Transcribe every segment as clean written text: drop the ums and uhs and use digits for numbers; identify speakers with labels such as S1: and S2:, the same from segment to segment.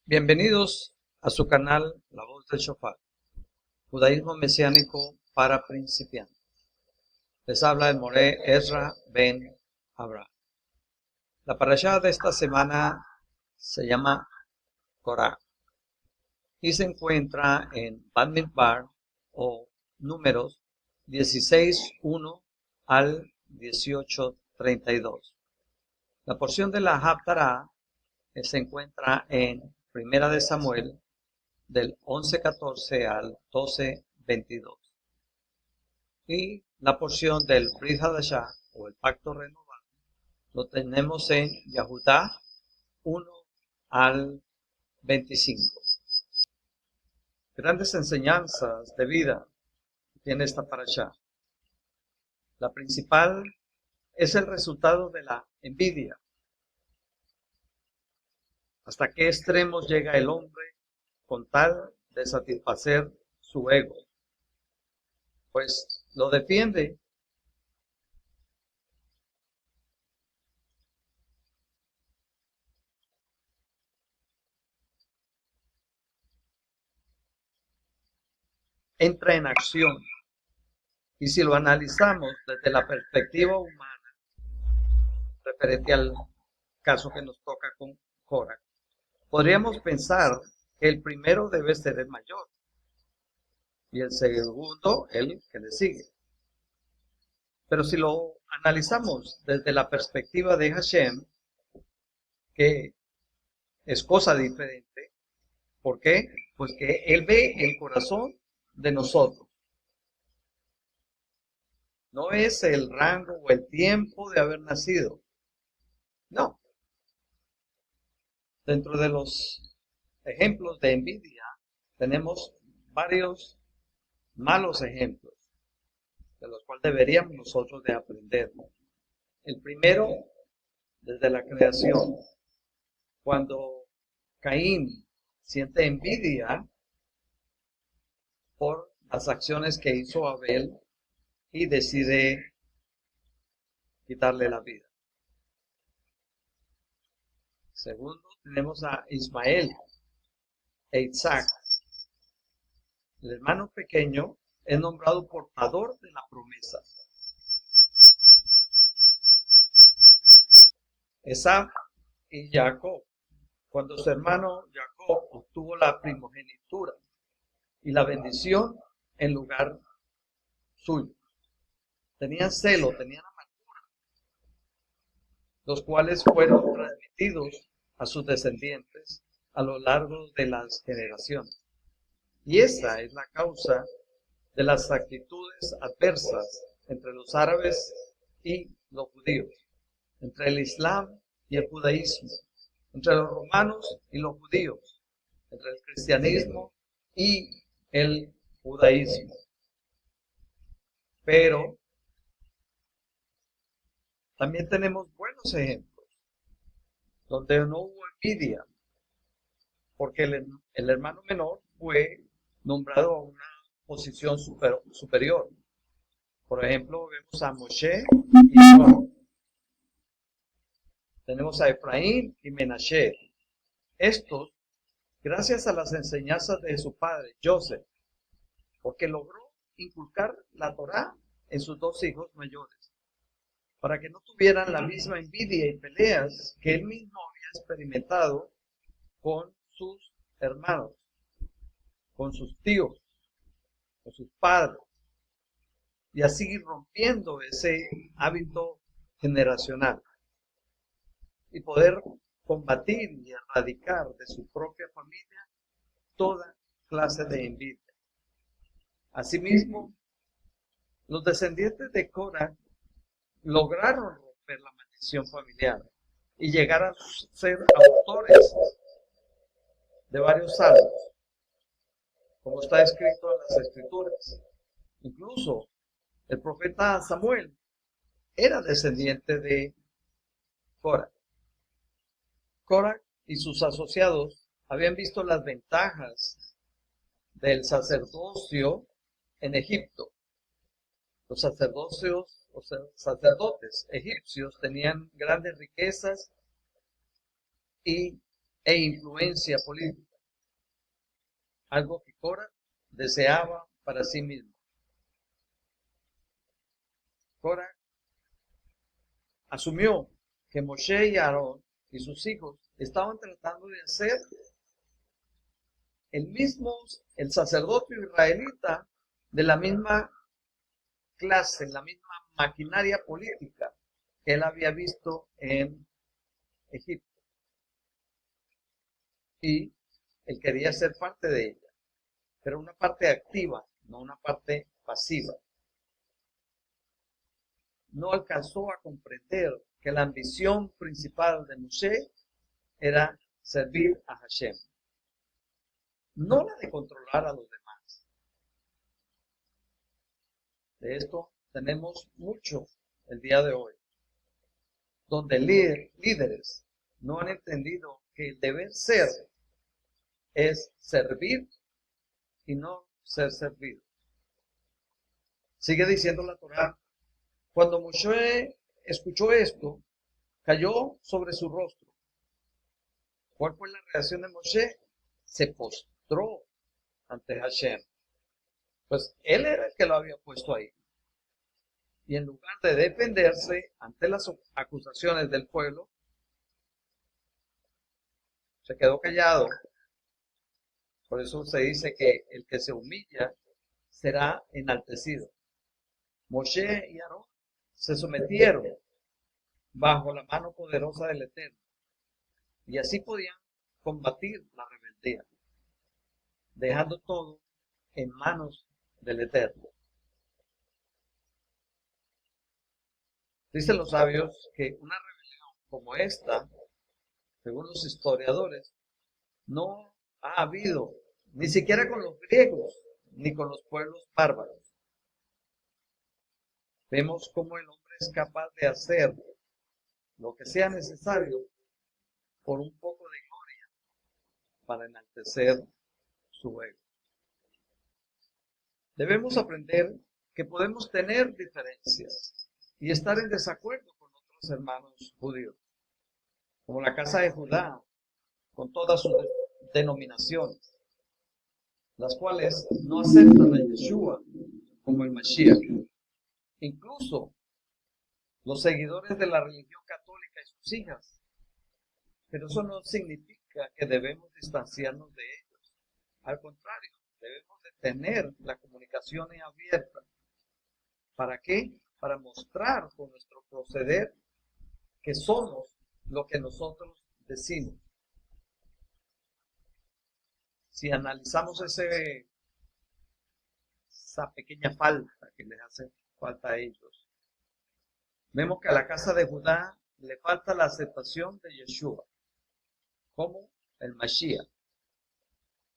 S1: Bienvenidos a su canal La Voz del Shofar, Judaísmo Mesiánico para Principiantes. Les habla el Moré Ezra Ben Abraham. La parashá de esta semana se llama Korah y se encuentra en Bamidbar o Números 16:1 al 18:32. La porción de la Haftará se encuentra en Primera de Samuel del 11:14 al 12:22. Y la porción del Brit Hadashah o el pacto renovado lo tenemos en Yahudá 1 al 25. Grandes enseñanzas de vida tiene esta parashá. La principal es el resultado de la envidia. ¿Hasta qué extremos llega el hombre con tal de satisfacer su ego? Pues lo defiende. Entra en acción. Y si lo analizamos desde la perspectiva humana, referente al caso que nos toca con Korah, podríamos pensar que el primero debe ser el mayor y el segundo el que le sigue. Pero si lo analizamos desde la perspectiva de Hashem, que es cosa diferente, ¿por qué? Pues que Él ve el corazón de nosotros. No es el rango o el tiempo de haber nacido. No. Dentro de los ejemplos de envidia tenemos varios malos ejemplos de los cuales deberíamos nosotros de aprender. El primero, desde la creación, cuando Caín siente envidia por las acciones que hizo Abel y decide quitarle la vida. Segundo, tenemos a Ismael e Isaac. El hermano pequeño es nombrado portador de la promesa. Esaf y Jacob, cuando su hermano Jacob obtuvo la primogenitura y la bendición en lugar suyo. Tenían celo, tenían amargura, los cuales fueron transmitidos a sus descendientes a lo largo de las generaciones. Y esa es la causa de las actitudes adversas entre los árabes y los judíos, entre el Islam y el judaísmo, entre los romanos y los judíos, entre el cristianismo y el judaísmo. Pero también tenemos buenos ejemplos, donde no hubo envidia, porque el hermano menor fue nombrado a una posición superior. Por ejemplo, vemos a Moshe y Aarón. Tenemos a Efraín y Menashe. Estos, gracias a las enseñanzas de su padre, Joseph, porque logró inculcar la Torá en sus dos hijos mayores, para que no tuvieran la misma envidia y peleas que él mismo había experimentado con sus hermanos, con sus tíos, con sus padres, y así rompiendo ese hábito generacional y poder combatir y erradicar de su propia familia toda clase de envidia. Asimismo, los descendientes de Korah lograron romper la maldición familiar y llegar a ser autores de varios salmos, como está escrito en las Escrituras. Incluso el profeta Samuel era descendiente de Korah. Korah y sus asociados habían visto las ventajas del sacerdocio en Egipto. Los sacerdotes egipcios tenían grandes riquezas y e influencia política, algo que Cora deseaba para sí mismo. Cora asumió que Moshe y Aarón y sus hijos estaban tratando de hacer el sacerdote israelita de la misma clase, la misma maquinaria política que él había visto en Egipto. Y él quería ser parte de ella, pero una parte activa, no una parte pasiva. No alcanzó a comprender que la ambición principal de Moshe era servir a Hashem, no la de controlar a los demás. De esto tenemos mucho el día de hoy, donde líderes no han entendido que el deber ser es servir y no ser servido. Sigue diciendo la Torá, cuando Moshe escuchó esto, cayó sobre su rostro. ¿Cuál fue la reacción de Moshe? Se postró ante Hashem. Pues él era el que lo había puesto ahí. Y en lugar de defenderse ante las acusaciones del pueblo, se quedó callado. Por eso se dice que el que se humilla será enaltecido. Moshe y Aarón se sometieron bajo la mano poderosa del Eterno y así podían combatir la rebeldía, dejando todo en manos del Eterno. Dicen los sabios que una rebelión como esta, según los historiadores, no ha habido ni siquiera con los griegos ni con los pueblos bárbaros. Vemos cómo el hombre es capaz de hacer lo que sea necesario por un poco de gloria para enaltecer su ego. Debemos aprender que podemos tener diferencias y estar en desacuerdo con otros hermanos judíos, como la casa de Judá, con todas sus denominaciones, las cuales no aceptan a Yeshua como el Mashiach. Incluso los seguidores de la religión católica y sus hijas. Pero eso no significa que debemos distanciarnos de ellos. Al contrario, debemos de tener la comunicación abierta. ¿Para qué? Para mostrar con nuestro proceder que somos lo que nosotros decimos. Si analizamos esa pequeña falta que les hace falta a ellos, vemos que a la casa de Judá le falta la aceptación de Yeshua como el Mashiach.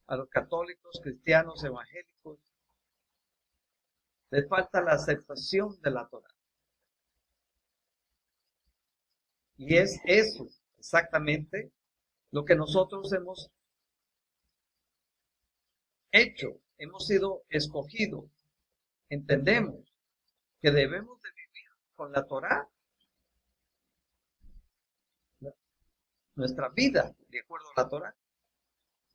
S1: A los católicos, cristianos, evangélicos, les falta la aceptación de la Torá. Y es eso exactamente lo que nosotros hemos hecho, hemos sido escogidos. Entendemos que debemos de vivir con la Torá nuestra vida de acuerdo a la Torá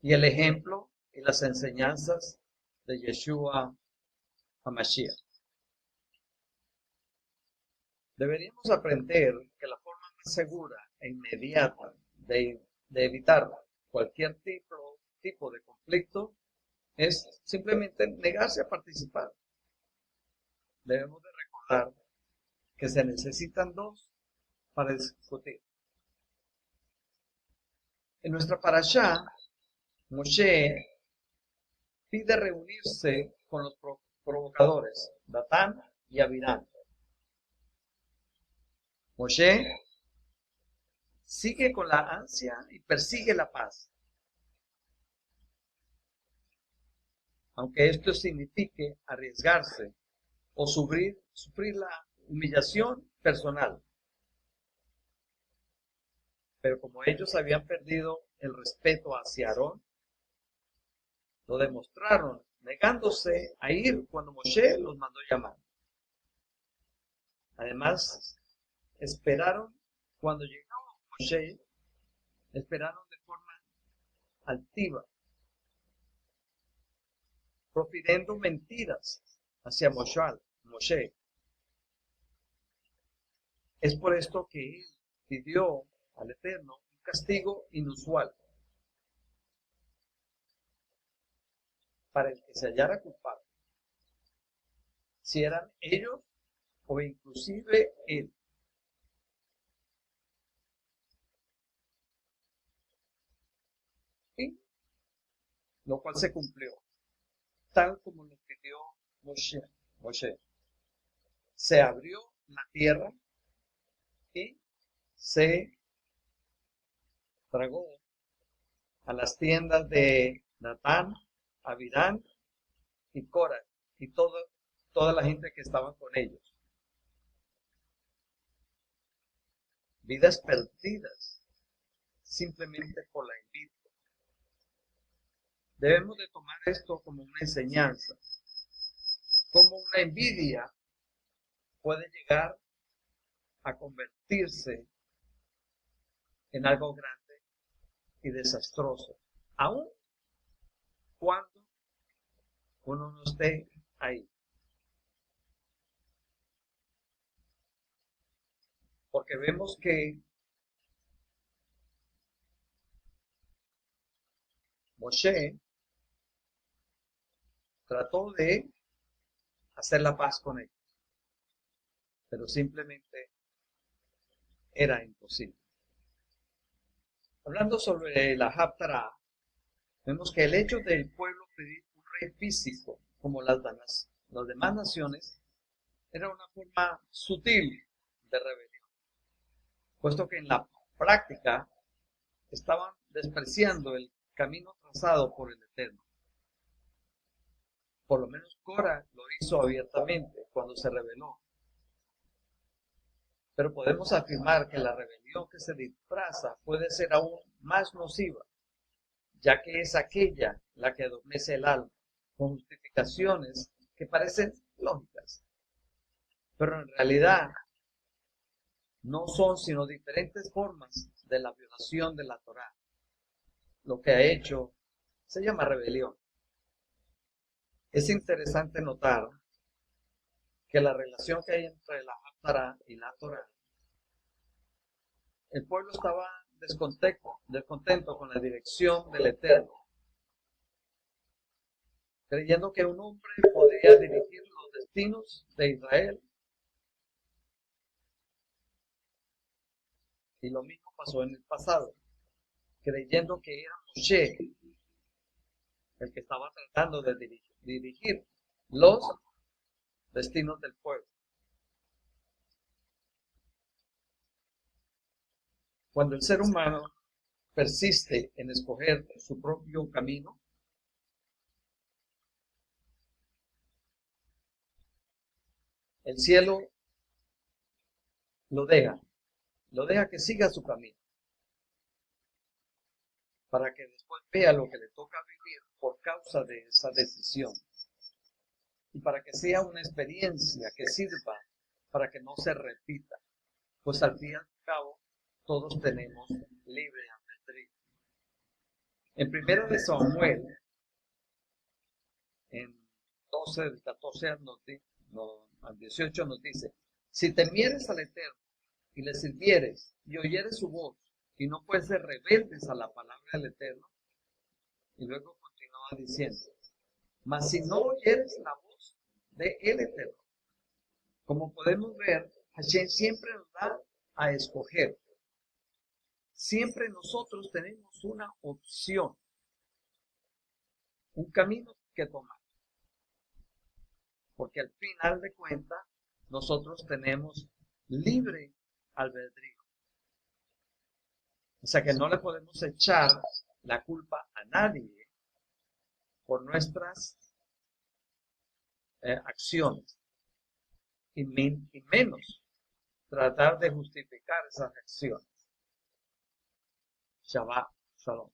S1: y el ejemplo y las enseñanzas de Yeshua HaMashiach. Deberíamos aprender que la forma más segura e inmediata de evitar cualquier tipo de conflicto es simplemente negarse a participar. Debemos de recordar que se necesitan dos para discutir. En nuestra parashá, Moshe pide reunirse con los provocadores, Datán y Abiram. Moshe sigue con la ansia y persigue la paz. Aunque esto signifique arriesgarse o sufrir la humillación personal. Pero como ellos habían perdido el respeto hacia Aarón, lo demostraron negándose a ir cuando Moshe los mandó llamar. Además, esperaron cuando llegó Moshe, esperaron de forma altiva, profiriendo mentiras hacia Moshe. Es por esto que él pidió al Eterno un castigo inusual para el que se hallara culpable, si eran ellos o inclusive él. Y lo cual se cumplió, tal como lo pidió Moshe. Se abrió la tierra y se tragó a las tiendas de Natán, Abirán y Cora y toda la gente que estaba con ellos. Vidas perdidas simplemente por la envidia. Debemos de tomar esto como una enseñanza, como una envidia puede llegar a convertirse en algo grande y desastroso, aun cuando uno no esté ahí. Porque vemos que Moshe trató de hacer la paz con ellos, pero simplemente era imposible. Hablando sobre la Haftarah, vemos que el hecho del pueblo pedir un rey físico, como las demás naciones, era una forma sutil de rebelión, puesto que en la práctica estaban despreciando el camino trazado por el Eterno. Por lo menos Cora lo hizo abiertamente cuando se rebeló. Pero podemos afirmar que la rebelión que se disfraza puede ser aún más nociva, ya que es aquella la que adormece el alma, con justificaciones que parecen lógicas, pero en realidad no son sino diferentes formas de la violación de la Torá. Lo que ha hecho se llama rebelión. Es interesante notar que la relación que hay entre la Haftarah y la Torá, el pueblo estaba descontento con la dirección del Eterno, creyendo que un hombre podría dirigir los destinos de Israel. Y lo mismo pasó en el pasado, creyendo que era Moshe el que estaba tratando de dirigir los destinos del pueblo. Cuando el ser humano persiste en escoger su propio camino, el cielo lo deja que siga su camino, para que después vea lo que le toca vivir por causa de esa decisión, y para que sea una experiencia que sirva para que no se repita, pues al fin y al cabo todos tenemos libre albedrío. En 1 de Samuel, en 12, del 14 al 18 nos dice: si temieres al Eterno y le sirvieres y oyeres su voz y no fueses rebeldes a la palabra del Eterno. Y luego continúa diciendo: mas si no oyeres la voz de el Eterno. Como podemos ver, Hashem siempre nos da a escoger. Siempre nosotros tenemos una opción, un camino que tomar. Porque al final de cuentas, nosotros tenemos libre albedrío. O sea que no le podemos echar la culpa a nadie por nuestras acciones. Y menos tratar de justificar esas acciones. Shabbat Shalom.